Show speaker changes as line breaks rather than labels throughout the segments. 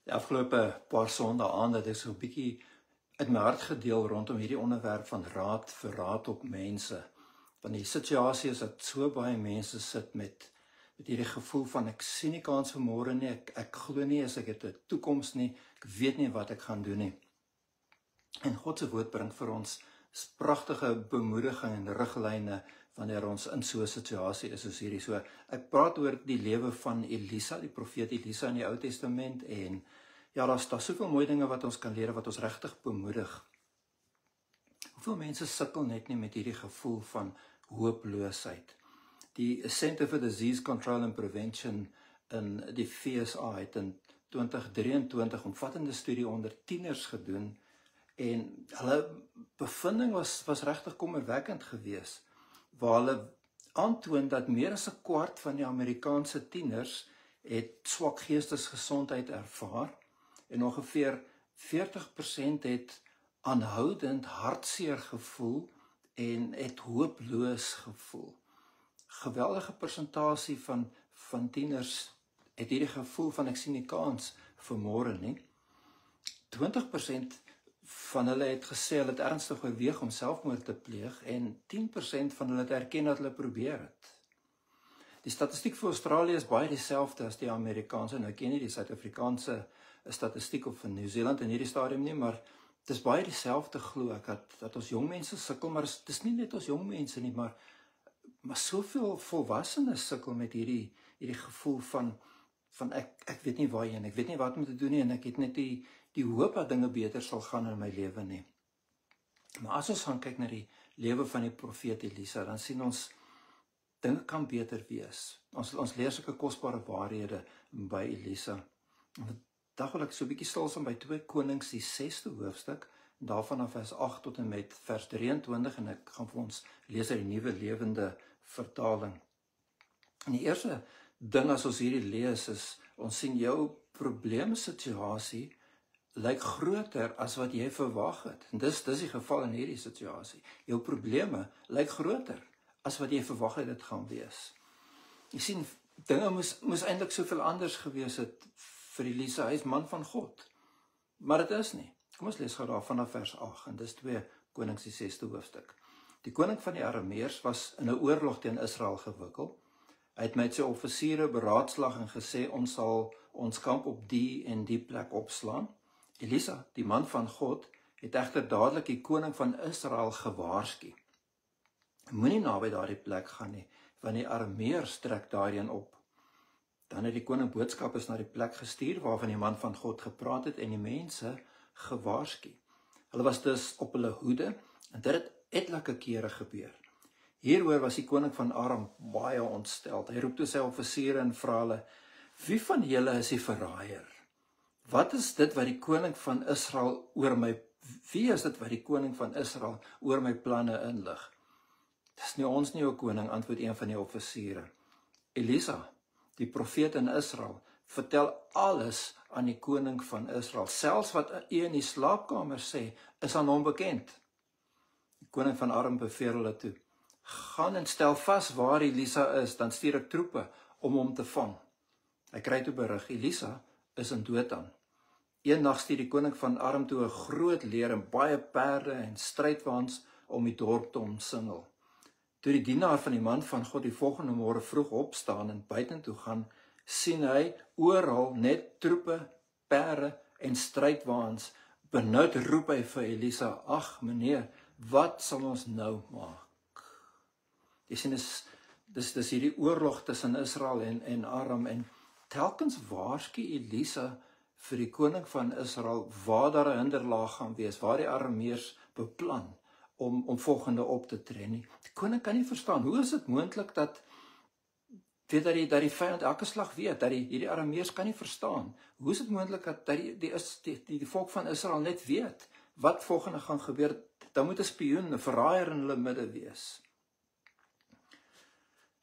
Die afgelope paar sondae aan dat ek so 'n bietjie uit my hart gedeel rondom hierdie onderwerp van raad vir raad op mense. Want die situasie is dat so baie mense sit met hierdie gevoel van ek sien nie kans vir môre nie, ek glo nie as ek het 'n toekoms nie, ek weet nie wat ek gaan doen nie. En God se woord bring vir ons pragtige bemoediging en riglyne wanneer ons in so 'n situasie is soos hierdie. So ek praat oor die lewe van Elisa, die profeet Elisa in die Ou Testament, en ja, daar's soveel mooi dinge wat ons kan leer wat ons regtig bemoedig. Hoeveel mense sukkel net nie met hierdie gevoel van hooploosheid. Die Center for Disease Control and Prevention in die FSA het in 2023 omvattende studie onder tieners gedoen, en hulle bevinding was regtig kommerwekkend geweest, waar hulle aantoon dat meer as 'n kwart van die Amerikaanse tieners het swak geestesgesondheid ervaar, en ongeveer 40% het aanhoudend hartseer gevoel en het hooploos gevoel. Geweldige persentasie van tieners het hierdie gevoel van ek sien nie kans vir môre nie. 20% van hulle het gesê hulle het ernstig oorweeg om selfmoord te pleeg, en 10% van hulle het erken dat hulle probeer het. Die statistiek vir Australië is baie dieselfde as die Amerikaanse. Nou ek ken nie die Suid-Afrikaanse statistiek of van Nieu-Seeland in hierdie stadium nie, maar dit is baie dieselfde, glo ek, dat ons jong mense sukkel, maar dit is nie net ons jong mense nie, maar soveel volwassenes sukkel met hierdie gevoel van ek weet nie waarheen, ek weet nie wat om te doen nie, en ek het net die hoop dat dinge beter sal gaan in my lewe nie. Maar as ons gaan kyk na die lewe van die profeet Elisa, dan sien ons dinge kan beter wees. Ons leer sulke kosbare waarhede by Elisa. Vandag wil ek so 'n bietjie stil staan by 2 Konings, die 6de hoofstuk, en daarvan af vers 8 tot en met vers 23, en ek gaan vir ons lees uit die Nuwe Lewende Vertaling. En die eerste ding as ons hierdie lees is, ons sien jou probleemsituasie lyk groter as wat jy verwag het. En dis die geval in hierdie situasie. Jou probleme lyk groter as wat jy verwag het dit gaan wees. Jy sien, dinge moes eintlik soveel anders gewees het vir Elisa. Hy is man van God. Maar dit is nie. Kom ons lees gou daar vanaf vers 8, en dis 2 Konings die 6de hoofstuk. Die koning van die Arameërs was in 'n oorlog teen Israel gewikkel. Hy het met sy offisiere beraadslag en gesê, ons sal ons kamp op die en die plek opslaan. Elisa, die man van God, het egter dadelik die koning van Israel gewaarsku. Moenie naby daardie plek gaan nie, want die Arameërs trek daarheen op. Dan het die koning boodskappers na die plek gestuur waarvan die man van God gepraat het, en die mense gewaarsku. Hulle was dus op hulle hoede, en dit het etlike kere gebeur. Hieroor was die koning van Aram baie ontsteld. Hy roep toe sy offisiere en vra hulle, wie van julle is die verraaier? Wat is dit wat die koning van Israel wie is dit wat die koning van Israel oor my planne inlig? Dis nie ons nie, o koning, antwoord een van die offisiere. Elisa, die profeet in Israel, vertel alles aan die koning van Israel. Selfs wat u in die slaapkamer sê, is aan hom bekend. Die koning van Aram beveel hulle toe, gaan en stel vas waar Elisa is, dan stuur ek troepe om hom te vang. Hy kry toe berig, Elisa is in Dothan. Eendag stuur die koning van Aram toe 'n groot leer en baie perde en strydwaans om die dorp te omsingel. Toe die dienaar van die man van God die volgende môre vroeg opstaan en buitentoe gaan, sien hy oral net troepe, perde en strydwaans. Benoud roep hy vir Elisa, ag meneer, wat sal ons nou maak? Jy sien, dis hierdie oorlog tussen Israel en Aram, en telkens waarsku Elisa vir die koning van Israel waar daar 'n hinderlaag gaan wees, waar die Arameërs beplan om volgende op te tree nie. Die koning kan nie verstaan, hoe is dit moontlik dat die vyand elke slag weet, dat hierdie Arameërs kan nie verstaan, hoe is dit moontlik dat die volk van Israel net weet, wat volgende gaan gebeur, dan moet 'n spioen, 'n verraaier in hulle midde wees.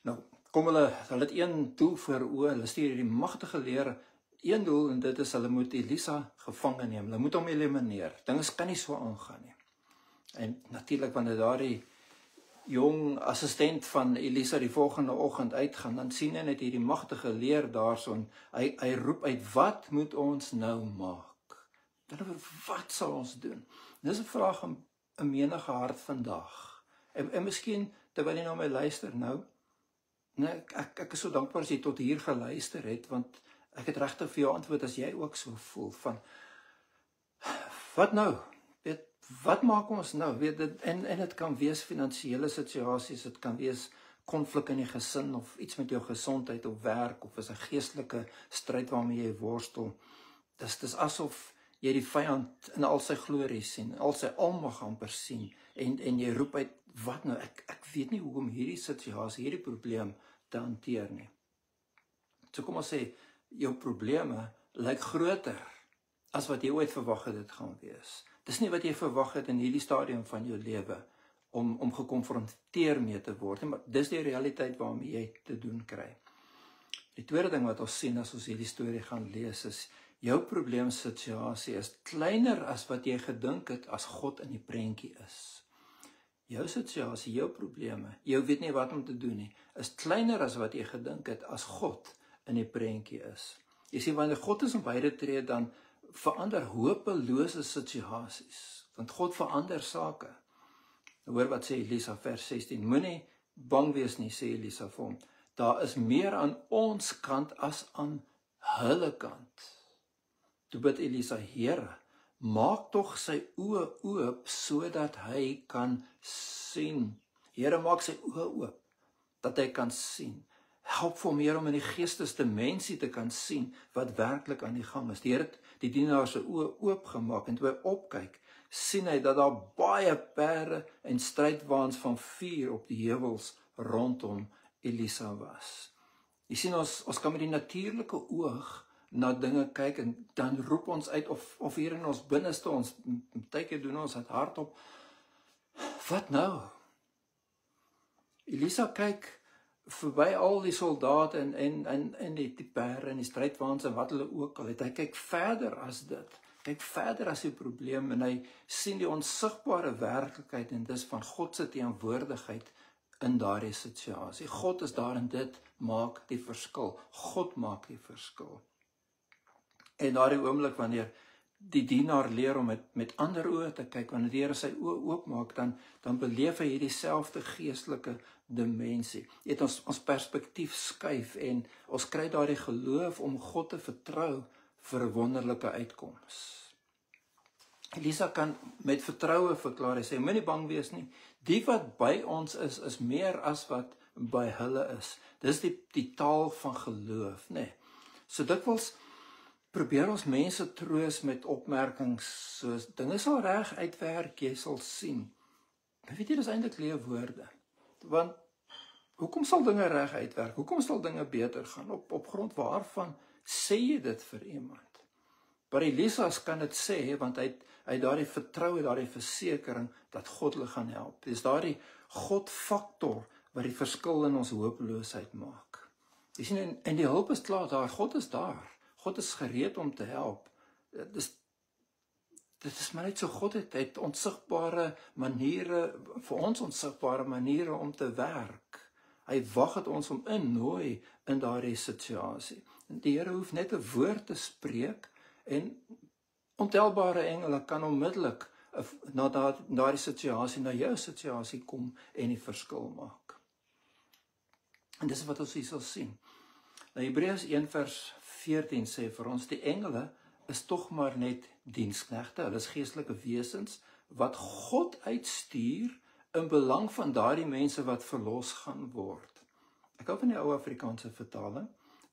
Nou, kom hulle het een doel voor oë, hulle stuur hierdie magtige leer, een doel, en dit is, hulle moet Elisa gevange neem, hulle moet hom elimineer, dinge kan nie so aangaan nie. En natuurlik, wanneer daardie jong assistent van Elisa die volgende oggend uitgaan, dan sien hy net hierdie magtige leer daarson. Hy roep uit, wat moet ons nou maak? Wat sal ons doen? Dis 'n vraag in menige hart vandag. En miskien, terwyl jy na my luister nou, nee, ek is so dankbaar as jy tot hier geluister het, want ek het regtig vir jou antwoord as jy ook so voel, van, wat nou? Wat maak ons nou? En dit kan wees finansiële situasies, dit kan wees konflik in die gesin, of iets met jou gesondheid op werk, of is 'n geestelike stryd waarmee jy worstel. Dis asof jy die vyand in al sy glorie sien, al sy almag amper sien, en jy roep uit, wat nou? Ek weet nie hoekom hierdie situasie, hierdie probleem te hanteer nie. So kom ons sê, jou probleme lyk groter as wat jy ooit verwag het dit gaan wees. Dis nie wat jy verwag het in hierdie stadium van jou lewe om gekonfronteer mee te word, maar dis die realiteit waarmee jy te doen kry. Die tweede ding wat ons sien as ons hierdie storie gaan lees is, jou probleemsituasie is kleiner as wat jy gedink het as God in die prentjie is. Jou situasie, jou probleme, jy weet nie wat om te doen nie, is kleiner as wat jy gedink het as God in die prentjie is. Jy sien, wanneer God is om beide tree, dan verander hopelose situasies, want God verander sake. Hoor wat sê Elisa vers 16, moenie bang wees nie, sê Elisa vir hom, daar is meer aan ons kant as aan hulle kant. Toe bid Elisa, Here, maak tog sy oë oop, sodat hy kan sien. Here, maak sy oë oop, dat hy kan sien. Help vir hom, Here, om in die geestesdimensie te kan sien wat werklik aan die gang is. Die Here het die dienaar se oë oopgemaak, en toe hy opkyk, sien hy dat daar baie perde en strydwaans van vuur op die heuwels rondom Elisa was. Jy sien, ons kan met die natuurlike oog na dinge kyk, en dan roep ons uit, of hier in ons binneste, ons partykeer doen ons het hardop, wat nou? Elisa kyk verby al die soldate en die perde en die strydwaans en wat hulle ook al het. Hy kyk verder as dit. Kyk verder as die probleem, en hy sien die onsigbare werklikheid, en dis van God se teenwoordigheid in daardie situasie. God is daar, en dit maak die verskil. God maak die verskil. En daardie oomblik wanneer die dienaar leer om met ander oë te kyk, wanneer die Here sy oë oopmaak, dan beleef hy hierdie selfde geestelike dimensie. Dit ons perspektief skuif, en ons kry daardie geloof om God te vertrou vir 'n wonderlike uitkoms. Elisa kan met vertroue verklaar, hy sê, moenie bang wees nie, die wat by ons is meer as wat by hulle is. Dis die taal van geloof, nê. So dikwels probeer ons mense troos met opmerkings soos, dinge sal reg uitwerk, jy sal sien. Maar weet jy, dis eintlik leë woorde. Want, hoekom sal dinge reg uitwerk? Hoekom sal dinge beter gaan? Op grond waarvan sê jy dit vir iemand? Maar Elisa kan dit sê, want hy daardie vertroue, daardie versekering, dat God hulle gaan help. Dis daardie God-faktor, wat die verskil in ons hopeloosheid maak. Jy sien, en die hulp is klaar daar, God is daar. God is gereed om te help. Dit is maar net so, God het onsigbare maniere, vir ons onsigbare maniere om te werk. Hy wag het ons om innooi in daardie situasie. En die Here hoef net 'n woord te spreek, en ontelbare engele kan onmiddellik na daardie situasie, na jou situasie kom en die verskil maak. En dis wat ons hier sal sien. Nou Hebreërs 1 vers 14 sê vir ons, die engele is tog maar net diensknegte, hulle is geestelike wesens, wat God uitstuur in belang van daardie mense wat verlos gaan word. Ek hou van die ou Afrikaanse vertaling,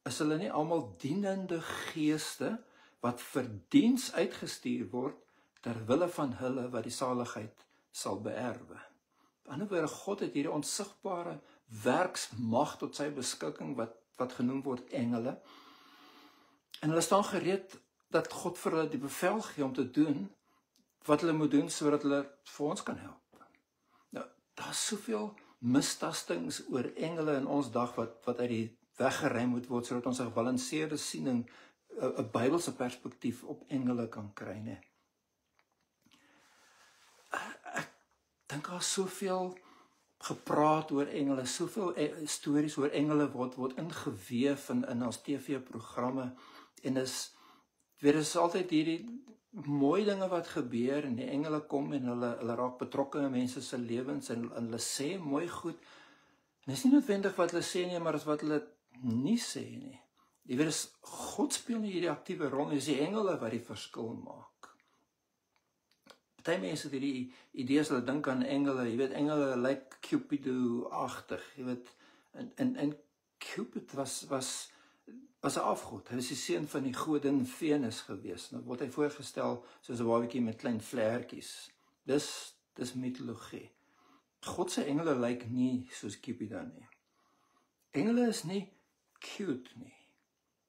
is hulle nie almal dienende geeste, wat vir diens uitgestuur word, terwille van hulle wat die saligheid sal beerwe. Aan die ander woorde, God het hierdie onsigbare werksmag tot sy beskikking, wat genoem word engele, en hulle staan gereed dat God vir hulle die bevel gee om te doen wat hulle moet doen, sodat hulle vir ons kan help. Nou, daar is soveel mistastings oor engele in ons dag, wat uit die weg geruim moet word, sodat ons 'n gebalanseerde siening, 'n Bybelse perspektief op engele kan kry, né? Ek dink daar is soveel gepraat oor engele, soveel stories oor engele word ingeweef in ons TV-programme, en is altyd hierdie mooi dinge wat gebeur, en die engele kom, en hulle raak betrokke in mense se lewens, en hulle sê mooi goed, en is nie noodwendig wat hulle sê nie, maar is wat hulle nie sê nie. Jy weet, God speel nie hierdie aktiewe rol, en is die engele wat die verskil maak. Party mense het hierdie idees, hulle dink aan engele, jy weet, engele lyk Cupido-agtig, jy weet, en Cupid was 'n afgod. Hy was die seun van die godin Venus gewees. Nou word hy voorgestel soos 'n babatjie met klein vlekkies. Dis mitologie. God se engele lyk nie soos Cupido nie. Engele is nie cute nie.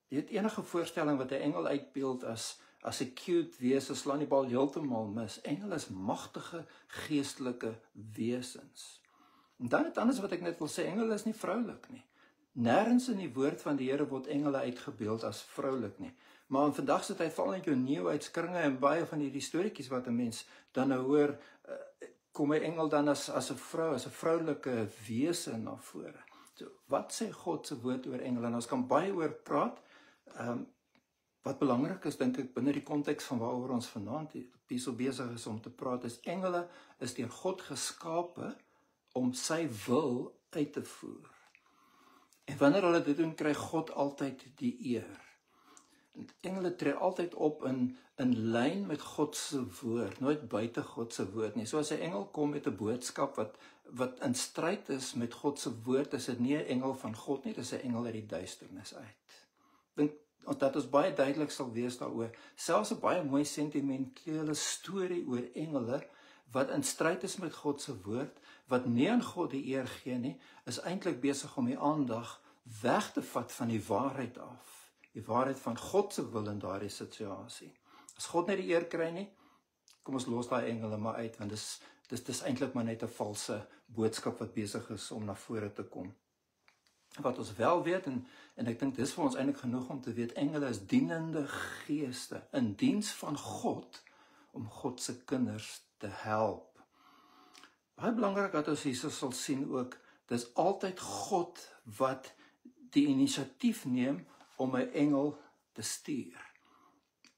Jy het enige voorstelling wat 'n engel uitbeeld as 'n cute wese, slaan die bal heeltemal mis. Engele is magtige geestelike wesens. En dan het anders wat ek net wil sê, engele is nie vroulik nie. Nêrens in die woord van die Here word engele uitgebeeld as vroulik nie. Maar in vandag se tyd, veral in jou nieuwheidskringe en baie van hierdie storieetjies wat 'n mens dan nou hoor, kom 'n engel dan as 'n vrou, as 'n vroulike wese na vore. So, wat sê God se woord oor engele? En ons kan baie oor praat. Wat belangrik is, dink ek, binne die konteks van waaroor ons vanaand hierso besig is om te praat, is engele is deur God geskape om sy wil uit te voer. En wanneer hulle dit doen, kry God altyd die eer. En engele tree altyd op in lyn met God se woord, nooit buite God se woord nie. So as 'n engel kom met 'n boodskap wat in stryd is met God se woord, is dit nie 'n engel van God nie, dis 'n engel uit die duisternis uit. Dink dat ons baie duidelik sal wees daaroor. Selfs 'n baie mooi sentimentele storie oor engele wat in stryd is met God se woord, wat nie aan God die eer gee nie, is eintlik besig om die aandag weg te vat van die waarheid af. Die waarheid van God se wil in daardie situasie. As God nie die eer kry nie, kom ons los daai engele maar uit, want dis eintlik maar net 'n valse boodskap wat besig is om na vore te kom. Wat ons wel weet, en ek dink dis vir ons eintlik genoeg om te weet, engele is dienende geeste in diens van God om God se kinders te help. Baie belangrik dat ons hierso sal sien ook, dis altyd God wat die inisiatief neem om 'n engel te stuur.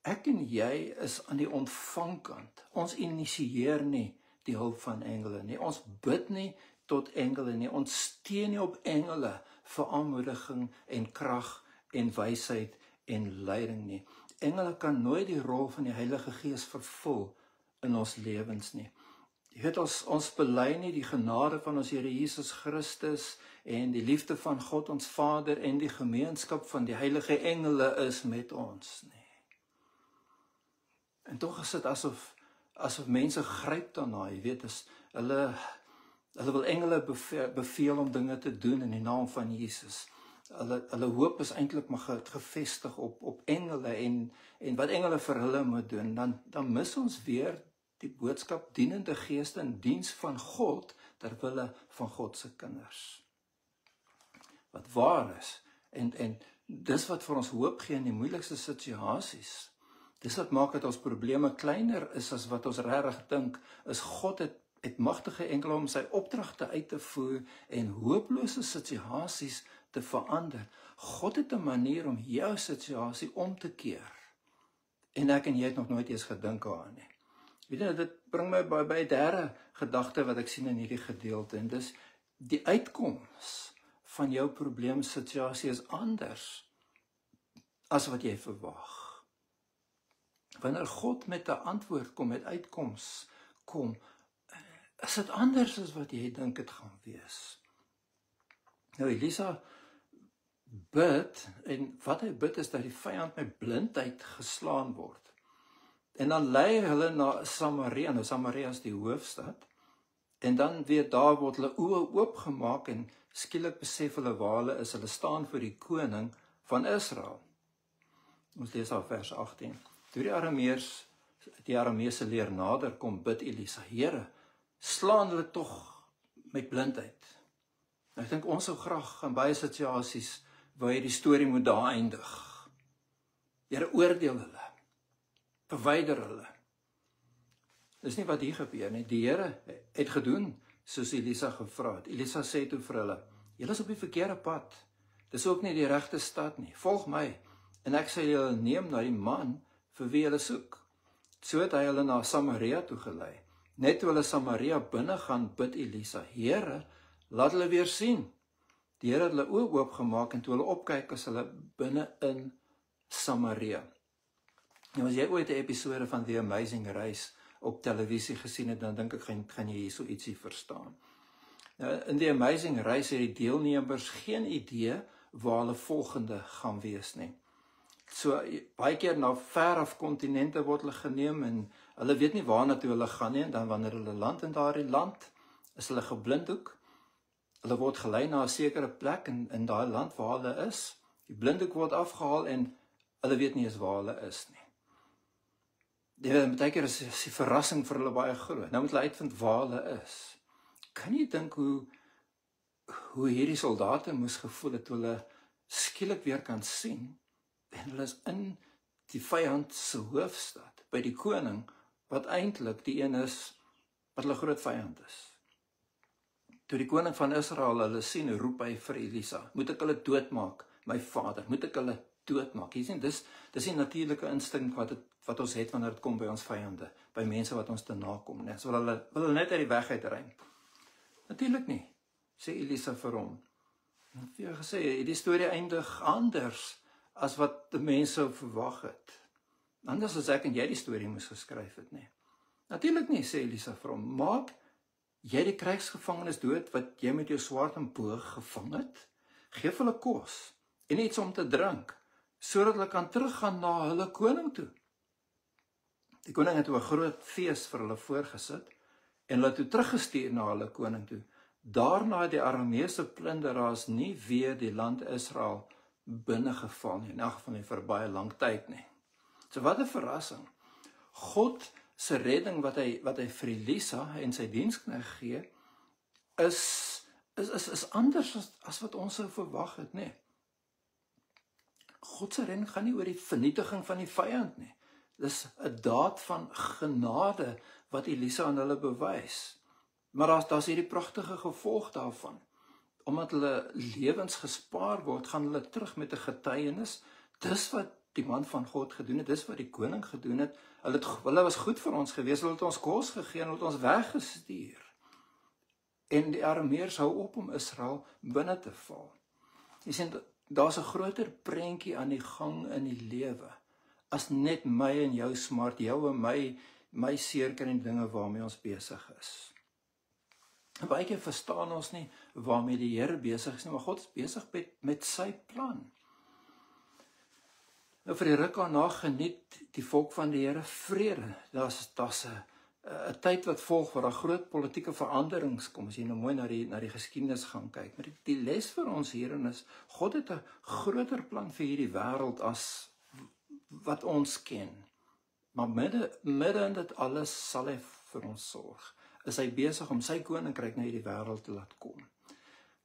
Ek en jy is aan die ontvangkant. Ons initieer nie die hulp van engele nie. Ons bid nie tot engele nie. Ons steun nie op engele vir aanmoediging en krag en wysheid en leiding nie. Engele kan nooit die rol van die Heilige Gees vervul in ons lewens nie. Jy weet, ons bely nie die genade van ons Here Jesus Christus en die liefde van God ons Vader en die gemeenskap van die heilige engele is met ons nie. En tog is dit asof mense gryp daarna, jy weet, hulle wil engele beveel om dinge te doen in die naam van Jesus. Hulle hoop is eintlik maar gevestig op engele en wat engele vir hulle moet doen. Dan mis ons weer die boodskap dienende geeste in diens van God ter wille van God se kinders. Wat waar is, en dis wat vir ons hoop gee in die moeilikste situasies. Dis wat maak dat ons probleme kleiner is as wat ons regtig dink, is God het magtige engele om sy opdragte uit te voer en hopelose situasies te verander. God het 'n manier om jou situasie om te keer. En ek en jy het nog nooit eens gedink daaraan nie. Weet jy, dit bring my by 'n derde gedagte wat ek sien in hierdie gedeelte, en dis die uitkoms van jou probleemsituasie is anders as wat jy verwag. Wanneer God met 'n antwoord kom, met uitkoms kom, is dit anders as wat jy dink dit gaan wees. Nou Elisa bid, en wat hy bid is dat die vyand met blindheid geslaan word. En dan lei hulle na Samaria, nou Samaria is die hoofstad, en dan weer daar word hulle oë oopgemaak en skielik besef hulle waar hulle is, hulle staan voor die koning van Israel. Ons lees daar vers 18. Toe die Arameese leer nader kom, bid Elisa, Here, slaan hulle tog met blindheid. Ek dink ons sou graag in baie situasies waar jy die storie moet daar eindig. Here, oordeel hulle. Verwyder hulle. Dis nie wat hier gebeur nie. Die Here het gedoen soos Elisa gevra het. Elisa sê toe vir hulle, julle is op die verkeerde pad. Dis ook nie die regte stad nie. Volg my en ek sal julle neem na die man vir wie julle soek. So het hy hulle na Samaria toe gelei. Net toe hulle Samaria binne gaan, bid Elisa, Here, laat hulle weer sien. Die Here het hulle oë oopgemaak en toe hulle opkyk, is hulle binne in Samaria. Nou as jy ooit 'n episode van The Amazing Race op televisie gesien het, dan dink ek gaan jy hierso ietsie verstaan. Nou, in The Amazing Race het die deelnemers geen idee waar hulle volgende gaan wees nie. So baie keer na ver af kontinente word hulle geneem en hulle weet nie waarna toe hulle gaan nie, en dan wanneer hulle land in daardie land, is hulle geblinddoek. Hulle word gelei na 'n sekere plek in daai land waar hulle is. Die blinddoek word afgehaal en hulle weet nie eens waar hulle is nie. Baie keer is die verrassing vir hulle baie groot. Nou moet hulle uitvind waar hulle is. Kan jy dink hoe hierdie soldate moes gevoel het toe hulle skielik weer kan sien en hulle is in die vyand se hoofstad by die koning wat eintlik die een is wat hulle groot vyand is. Toe die koning van Israel hulle sien, roep hy vir Elisa, moet ek hulle doodmaak, my vader, moet ek hulle doodmaak. Jy sien, dis die natuurlike instink wat ons het wanneer dit kom by ons vyande, by mense wat ons te nakom, nee, so wil hulle net uit die weg uitruim. Natuurlik nie, sê Elisa vir hom. Wie het gesê, die storie eindig anders as wat die mense verwag het. Anders as ek en jy die storie moes geskryf het, nee. Natuurlik nie, sê Elisa vir hom, maak jy die krygsgevangenes dood wat jy met jou swaard en boog gevang het? Geef hulle kos en iets om te drink, sodat hulle kan teruggaan na hulle koning toe. Die koning het 'n groot fees vir hulle voorgesit en hulle toe teruggestuur na hulle koning toe. Daarna het die Arameese plunderaars nie weer die land Israel binnegeval nie, in elk geval nie vir baie lang tyd nie. So wat 'n verrassing. God se redding wat hy vir Elisa en sy diensknegt gee, is anders as wat ons sou verwag het, nee. God se redding gaan nie oor die vernietiging van die vyand nie. Dis 'n daad van genade wat Elisa aan hulle bewys. Maar daar's hierdie pragtige gevolg daarvan. Omdat hulle lewens gespaar word, gaan hulle terug met 'n getuienis. Dis wat die man van God gedoen het, dis wat die koning gedoen het. Hulle was goed vir ons gewees, hulle het ons kos gegee en hulle het ons weggestuur. En die Arameërs hou op om Israel binne te val. Jy sien, daar's 'n groter prentjie aan die gang in die lewe as net my en jou smart, jou en my seerkry en dinge waarmee ons besig is. En baie keer verstaan ons nie waarmee die Here besig is nie, maar God is besig met sy plan. Nou vir die ruk daarna geniet die volk van die Here vrede. Daar's 'n tyd wat volg waar daar groot politieke veranderings kom, as jy nou mooi na die geskiedenis gaan kyk. Maar die les vir ons hierin is, God het 'n groter plan vir hierdie wêreld as wat ons ken. Maar midde in dit alles sal hy vir ons sorg. Is hy besig om sy koninkryk na hierdie wêreld te laat kom.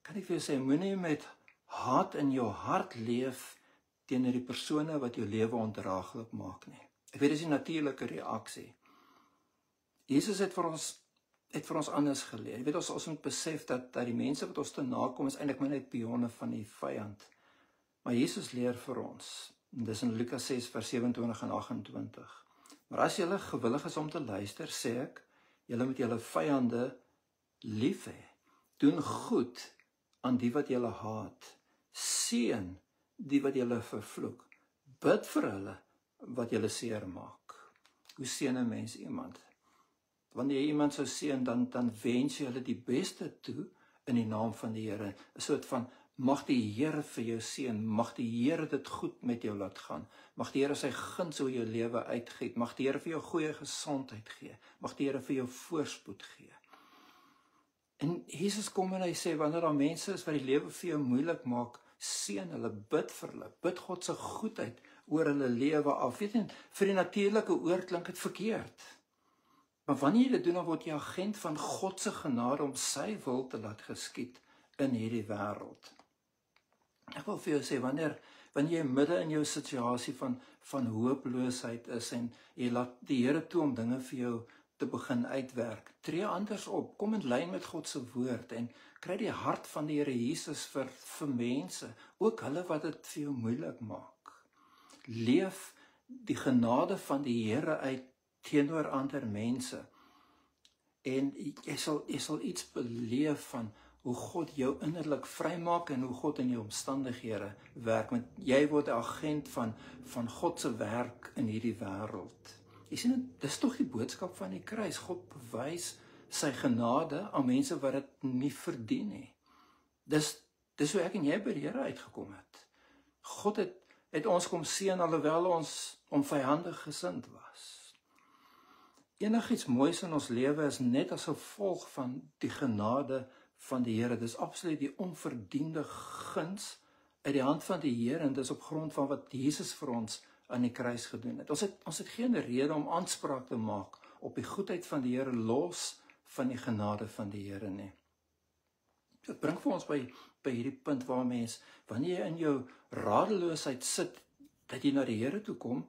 Kan ek vir jou sê, moenie met haat in jou hart leef teenoor die persone wat jou lewe ondraaglik maak nie. Ek weet dis 'n natuurlike reaksie. Jesus het vir ons anders geleer. Jy weet, ons moet besef dat die mense wat ons te nakom is eintlik maar net pionne van die vyand. Maar Jesus leer vir ons. En dis in Lukas 6 vers 27 en 28. Maar as julle gewillig is om te luister, sê ek, julle moet julle vyande lief hê. Doen goed aan die wat julle haat. Seën die wat julle vervloek. Bid vir hulle wat julle seer maak. Hoe seën 'n mens iemand? Wanneer jy iemand sou seën, dan wens jy hulle die beste toe in die naam van die Here. 'n soort van, mag die Here vir jou seën, mag die Here dit goed met jou laat gaan, mag die Here sy guns oor jou lewe uitgiet, mag die Here vir jou goeie gesondheid gee, mag die Here vir jou voorspoed gee. En Jesus kom en hy sê, wanneer daar mense is wat die lewe vir jou moeilik maak, seën hulle, bid vir hulle, bid God se goedheid oor hulle lewe af. Weet jy, vir die natuurlike oor klink dit verkeerd. Maar wanneer jy dit doen, dan word jy agent van God se genade om sy wil te laat geskied in hierdie wêreld. Ek wil vir jou sê, wanneer jy midde in jou situasie van hooploosheid is en jy laat die Here toe om dinge vir jou te begin uitwerk. Tree anders op, kom in lyn met God se woord en kry die hart van die Here Jesus vir mense, ook hulle wat dit vir jou moeilik maak. Leef die genade van die Here uit teenoor ander mense. En jy sal iets beleef van hoe God jou innerlik vrymaak en hoe God in jou omstandighede werk, want jy word 'n agent van God se werk in hierdie wêreld. Jy sien, dis tog die boodskap van die kruis. God bewys sy genade aan mense wat dit nie verdien nie. Dis hoe ek en jy by die Here uitgekom het. God het ons kom seën alhoewel ons onvyandig gesind was. Enigiets moois in ons lewe is net as gevolg van die genade van die Here. Dis absoluut die onverdiende guns uit die hand van die Here en dis op grond van wat Jesus vir ons aan die kruis gedoen het. Ons het geen rede om aanspraak te maak op die goedheid van die Here los van die genade van die Here nie. Dit bring vir ons by hierdie punt waar mens, wanneer jy in jou radeloosheid sit, dat jy na die Here toe kom.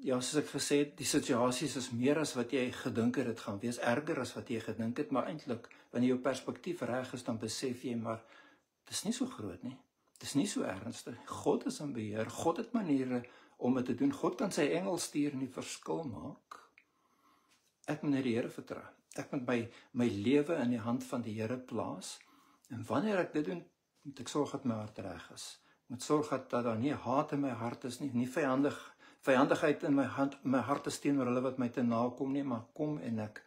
Ja, soos ek gesê het, die situasies is meer as wat jy gedink het dit gaan wees, erger as wat jy gedink het, maar eintlik, wanneer jou perspektief reg is, dan besef jy, maar dis nie so groot nie. Dis nie so ernstig. God is in beheer. God het maniere om dit te doen. God kan sy engel stuur en die verskil maak. Ek moet net die Here vertrou. Ek moet my lewe in die hand van die Here plaas. En wanneer ek dit doen, moet ek sorg dat my hart reg is. Ek moet sorg dat daar nie haat in my hart is nie vyandigheid in my hart is teenoor hulle wat my te nakom nie, maar kom en ek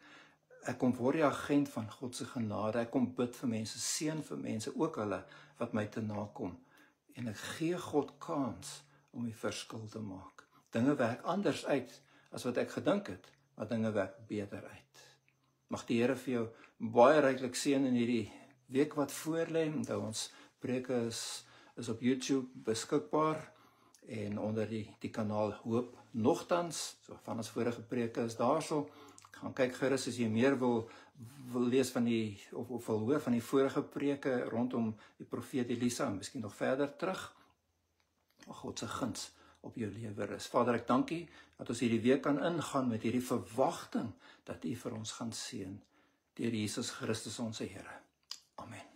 kom word die agent van God se genade. Ek kom bid vir mense, seën vir mense, ook hulle wat my te nakom. En ek gee God kans om die verskil te maak. Dinge werk anders uit as wat ek gedink het, maar dinge werk beter uit. Mag die Here vir jou baie ryklik seën in hierdie week wat voorlê. Onthou, ons preke is op YouTube beskikbaar en onder die kanaal Hoop Nogtans. So van ons vorige preke is daarso. Gaan kyk gerus as jy meer wil lees van of wil hoor van die vorige preke rondom die profeet Elisa en miskien nog verder terug. Mag God se guns op jou lewe rus. Vader, ek dank U dat ons hierdie week kan ingaan met hierdie verwagting dat U vir ons gaan seën deur Jesus Christus ons Here. Amen.